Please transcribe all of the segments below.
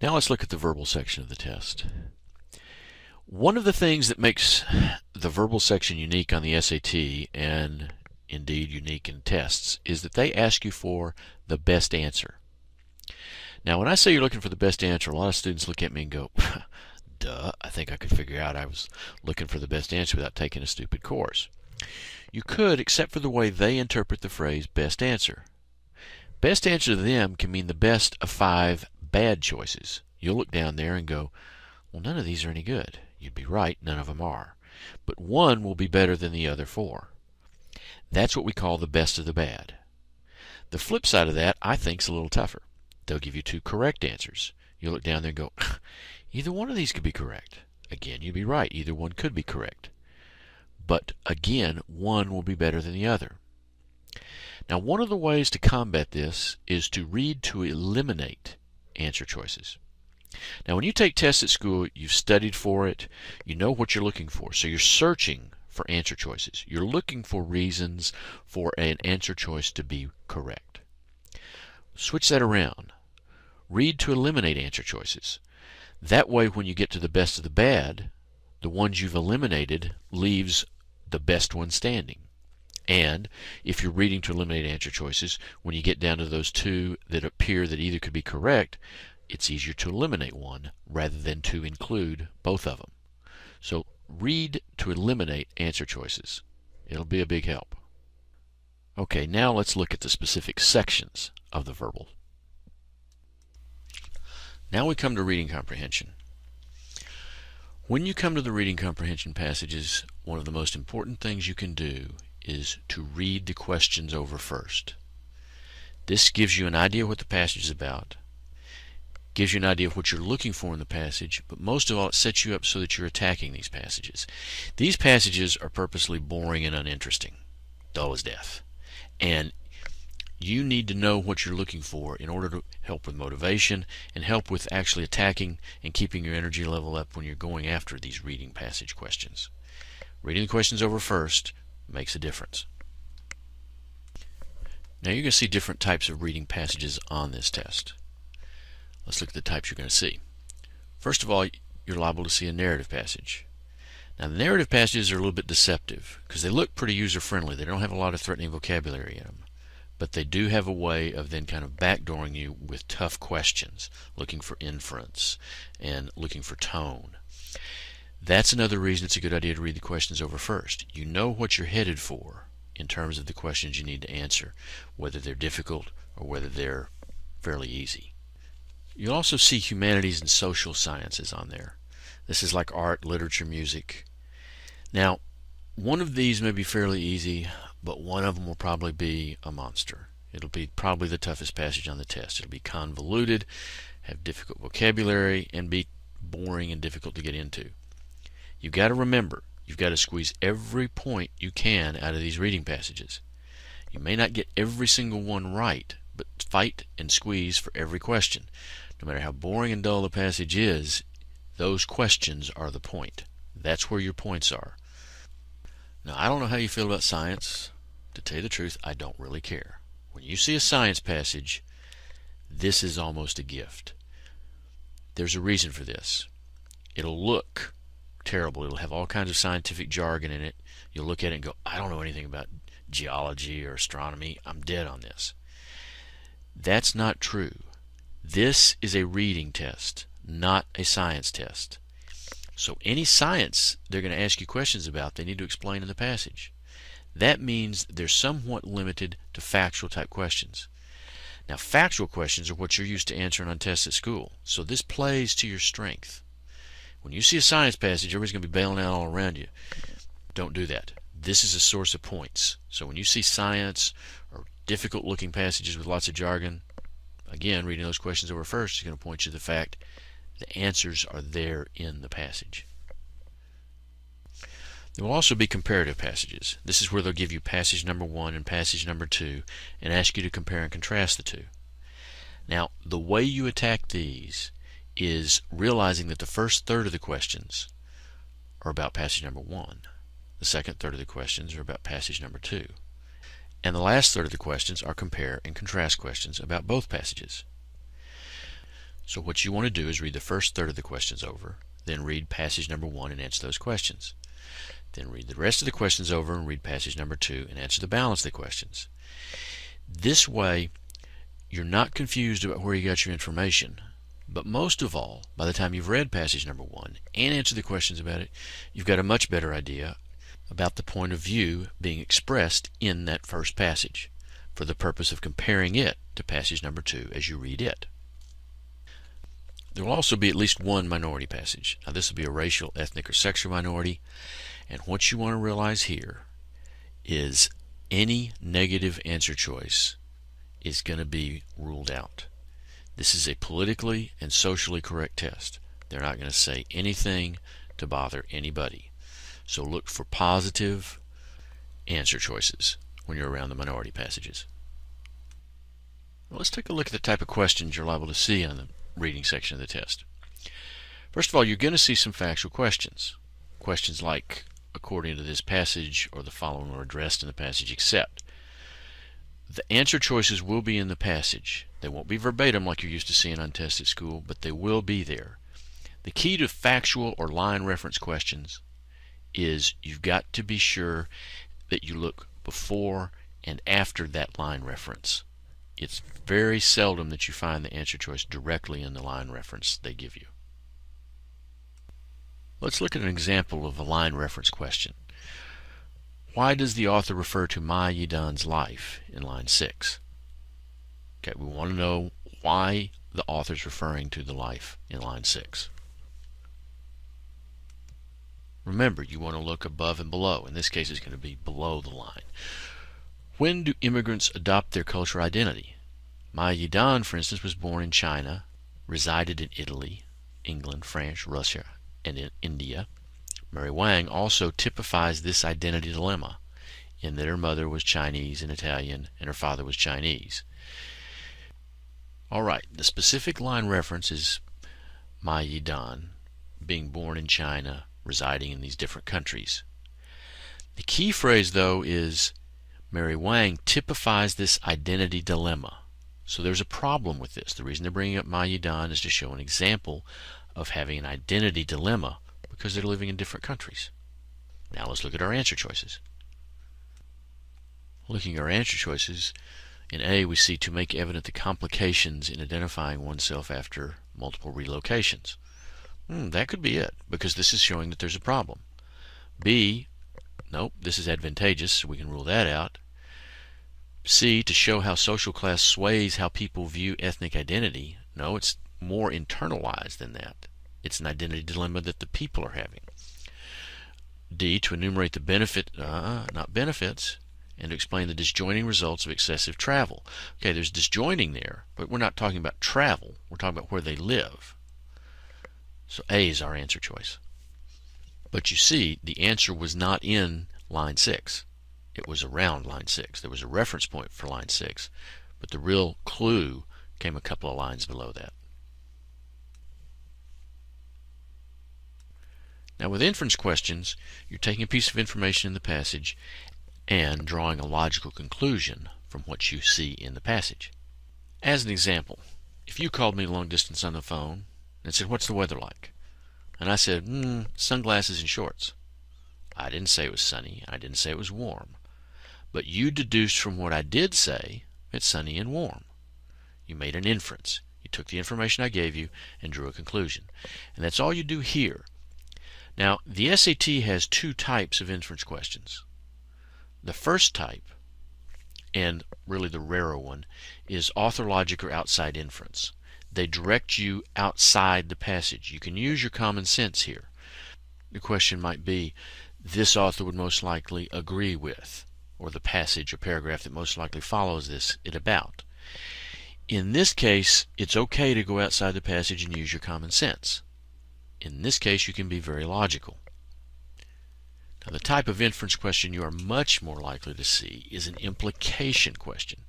Now let's look at the verbal section of the test. One of the things that makes the verbal section unique on the SAT, and indeed unique in tests, is that they ask you for the best answer. Now when I say you're looking for the best answer, a lot of students look at me and go, duh, I think I could figure out I was looking for the best answer without taking a stupid course. You could, except for the way they interpret the phrase best answer. Best answer to them can mean the best of 5 bad choices. You'll look down there and go, well, none of these are any good. You'd be right, none of them are. But one will be better than the other 4. That's what we call the best of the bad. The flip side of that, I think, is a little tougher. They'll give you 2 correct answers. You'll look down there and go, either one of these could be correct. Again, you'd be right, either one could be correct. But again, one will be better than the other. Now, one of the ways to combat this is to read to eliminate answer choices. Now, when you take tests at school, you've studied for it, you know what you're looking for. So you're searching for answer choices. You're looking for reasons for an answer choice to be correct. Switch that around. Read to eliminate answer choices. That way, when you get to the best of the bad, the ones you've eliminated leaves the best one standing. And if you're reading to eliminate answer choices, when you get down to those 2 that appear that either could be correct, it's easier to eliminate one rather than to include both of them. So read to eliminate answer choices. It'll be a big help. Okay, now let's look at the specific sections of the verbal. Now we come to reading comprehension. When you come to the reading comprehension passages, one of the most important things you can do is to read the questions over first. This gives you an idea what the passage is about, gives you an idea of what you're looking for in the passage, but most of all it sets you up so that you're attacking these passages. These passages are purposely boring and uninteresting, dull as death, and you need to know what you're looking for in order to help with motivation and help with actually attacking and keeping your energy level up when you're going after these reading passage questions. Reading the questions over first makes a difference. Now you're going to see different types of reading passages on this test. Let's look at the types you're going to see. First of all, you're liable to see a narrative passage. Now the narrative passages are a little bit deceptive because they look pretty user-friendly. They don't have a lot of threatening vocabulary in them. But they do have a way of then kind of backdooring you with tough questions, looking for inference and looking for tone. That's another reason it's a good idea to read the questions over first. You know what you're headed for in terms of the questions you need to answer, whether they're difficult or whether they're fairly easy. You'll also see humanities and social sciences on there. This is like art, literature, music. Now, one of these may be fairly easy, but one of them will probably be a monster. It'll be probably the toughest passage on the test. It'll be convoluted, have difficult vocabulary, and be boring and difficult to get into. You've got to remember, you've got to squeeze every point you can out of these reading passages. You may not get every single one right, but fight and squeeze for every question. No matter how boring and dull the passage is, those questions are the point. That's where your points are. Now, I don't know how you feel about science. To tell you the truth, I don't really care. When you see a science passage, this is almost a gift. There's a reason for this. It'll look terrible. It'll have all kinds of scientific jargon in it. You'll look at it and go, I don't know anything about geology or astronomy. I'm dead on this. That's not true. This is a reading test, not a science test. So any science they're going to ask you questions about, they need to explain in the passage. That means they're somewhat limited to factual type questions. Now, factual questions are what you're used to answering on tests at school, so this plays to your strength. When you see a science passage, everybody's going to be bailing out all around you. Don't do that. This is a source of points. So when you see science or difficult looking passages with lots of jargon, again, reading those questions over first is going to point you to the fact the answers are there in the passage. There will also be comparative passages. This is where they'll give you passage number 1 and passage number 2 and ask you to compare and contrast the two. Now, the way you attack these is realizing that the first third of the questions are about passage number 1. The second third of the questions are about passage number 2. And the last third of the questions are compare and contrast questions about both passages. So what you want to do is read the first third of the questions over, then read passage number 1 and answer those questions. Then read the rest of the questions over and read passage number 2 and answer the balance of the questions. This way, you're not confused about where you got your information. But most of all, by the time you've read passage number 1 and answered the questions about it, you've got a much better idea about the point of view being expressed in that first passage, for the purpose of comparing it to passage number 2 as you read it. There will also be at least one minority passage. Now this will be a racial, ethnic, or sexual minority, and what you want to realize here is any negative answer choice is going to be ruled out. This is a politically and socially correct test. They're not going to say anything to bother anybody. So look for positive answer choices when you're around the minority passages. Well, let's take a look at the type of questions you're liable to see on the reading section of the test. First of all, you're going to see some factual questions. Questions like, according to this passage, or the following are addressed in the passage except. The answer choices will be in the passage. They won't be verbatim like you're used to seeing on tests at school, but they will be there. The key to factual or line reference questions is you've got to be sure that you look before and after that line reference. It's very seldom that you find the answer choice directly in the line reference they give you. Let's look at an example of a line reference question. Why does the author refer to Ma Yidan's life in line 6? Okay, we want to know why the author's referring to the life in line 6. Remember, you want to look above and below. In this case, it's going to be below the line. When do immigrants adopt their cultural identity? Ma Yidan, for instance, was born in China, resided in Italy, England, France, Russia, and in India. Mary Wang also typifies this identity dilemma in that her mother was Chinese and Italian and her father was Chinese. Alright, the specific line reference is Ma Yidan, being born in China, residing in these different countries. The key phrase, though, is Mary Wang typifies this identity dilemma. So there's a problem with this. The reason they're bringing up Ma Yidan is to show an example of having an identity dilemma because they're living in different countries. Now let's look at our answer choices. Looking at our answer choices, in A we see to make evident the complications in identifying oneself after multiple relocations. That could be it, because this is showing that there's a problem. B, nope, this is advantageous, so we can rule that out. C, to show how social class sways how people view ethnic identity. No, it's more internalized than that. It's an identity dilemma that the people are having. D, to enumerate the not benefits, and to explain the disjoining results of excessive travel. Okay, there's disjoining there, but we're not talking about travel. We're talking about where they live. So A is our answer choice. But you see, the answer was not in line 6. It was around line 6. There was a reference point for line 6, but the real clue came a couple of lines below that. Now with inference questions, you're taking a piece of information in the passage and drawing a logical conclusion from what you see in the passage. As an example, if you called me long distance on the phone and said, "What's the weather like?" and I said, "Sunglasses and shorts." I didn't say it was sunny. I didn't say it was warm. But you deduced from what I did say it's sunny and warm. You made an inference. You took the information I gave you and drew a conclusion. And that's all you do here. Now, the SAT has two types of inference questions. The first type, and really the rarer one, is author logic or outside inference. They direct you outside the passage. You can use your common sense here. The question might be, this author would most likely agree with, or the passage or paragraph that most likely follows this, it about. In this case, it's okay to go outside the passage and use your common sense. In this case, you can be very logical. Now, the type of inference question you are much more likely to see is an implication question.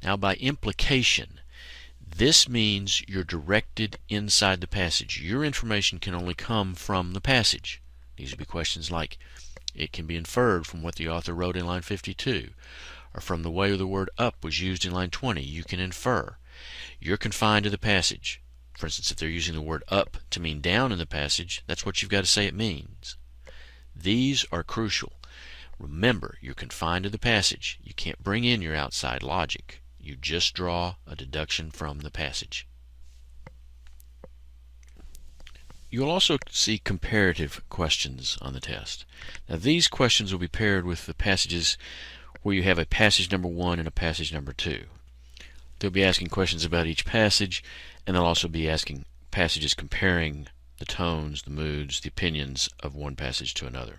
Now, by implication, this means you're directed inside the passage. Your information can only come from the passage. These would be questions like, it can be inferred from what the author wrote in line 52, or from the way the word up was used in line 20. You can infer. You're confined to the passage. For instance, if they're using the word up to mean down in the passage, that's what you've got to say it means. These are crucial. Remember, you're confined to the passage. You can't bring in your outside logic. You just draw a deduction from the passage. You'll also see comparative questions on the test. Now, these questions will be paired with the passages where you have a passage number 1 and a passage number 2. They'll be asking questions about each passage, and they'll also be asking passages comparing the tones, the moods, the opinions of one passage to another.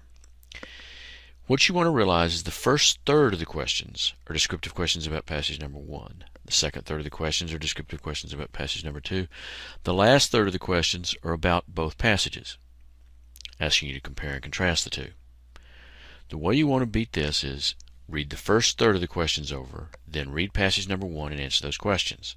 What you want to realize is the first third of the questions are descriptive questions about passage number 1. The second third of the questions are descriptive questions about passage number 2. The last third of the questions are about both passages, asking you to compare and contrast the two. The way you want to beat this is read the first third of the questions over, then read passage number 1 and answer those questions.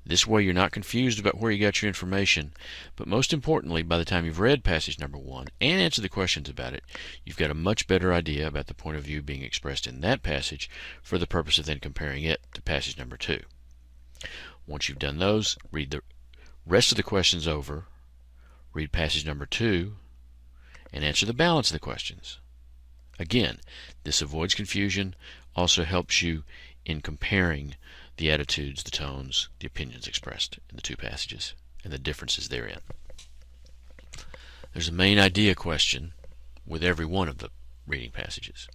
This way you're not confused about where you got your information, but most importantly, by the time you've read passage number 1 and answered the questions about it, you've got a much better idea about the point of view being expressed in that passage for the purpose of then comparing it to passage number 2. Once you've done those, read the rest of the questions over, read passage number 2, and answer the balance of the questions. Again, this avoids confusion, also helps you in comparing the attitudes, the tones, the opinions expressed in the two passages, and the differences therein. There's a main idea question with every one of the reading passages.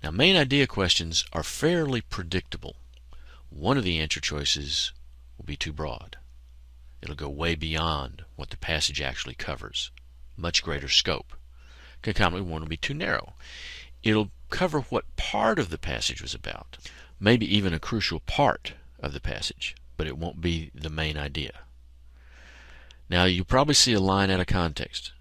Now, main idea questions are fairly predictable. One of the answer choices will be too broad. It'll go way beyond what the passage actually covers. Much greater scope. Concomitantly, one will be too narrow. It'll cover what part of the passage was about, maybe even a crucial part of the passage, but it won't be the main idea. Now, you'll probably see a line out of context.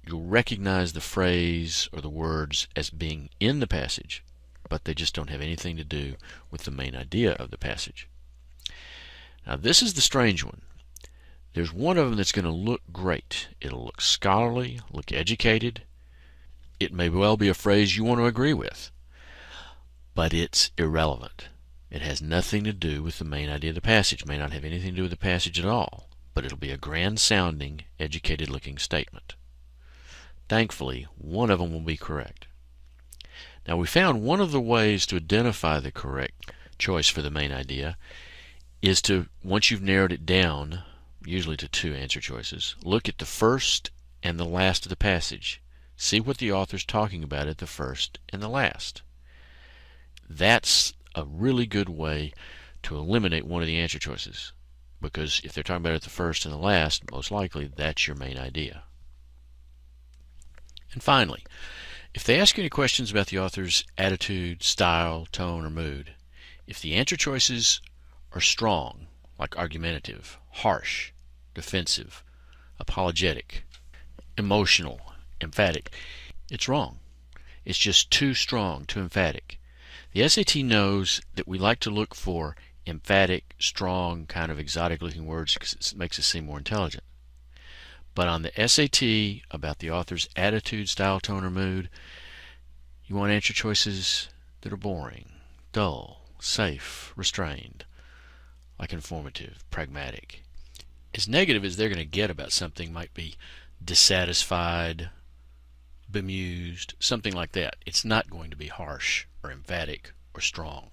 You'll recognize the phrase or the words as being in the passage, but they just don't have anything to do with the main idea of the passage. Now, this is the strange one. There's one of them that's going to look great. It'll look scholarly, look educated. It may well be a phrase you want to agree with, but it's irrelevant. It has nothing to do with the main idea of the passage. It may not have anything to do with the passage at all, but it'll be a grand-sounding, educated-looking statement. Thankfully, one of them will be correct. Now, we found one of the ways to identify the correct choice for the main idea is to, once you've narrowed it down, usually to 2 answer choices, look at the first and the last of the passage. See what the author's talking about at the first and the last. That's a really good way to eliminate one of the answer choices, because if they're talking about it at the first and the last, most likely that's your main idea. And finally, if they ask you any questions about the author's attitude, style, tone, or mood, if the answer choices are strong, like argumentative, harsh, defensive, apologetic, emotional, emphatic, it's wrong. It's just too strong, too emphatic. The SAT knows that we like to look for emphatic, strong, kind of exotic-looking words because it makes us seem more intelligent. But on the SAT, about the author's attitude, style, tone, or mood, you want answer choices that are boring, dull, safe, restrained, like informative, pragmatic. As negative as they're going to get about something might be dissatisfied, bemused, something like that. It's not going to be harsh or emphatic or strong.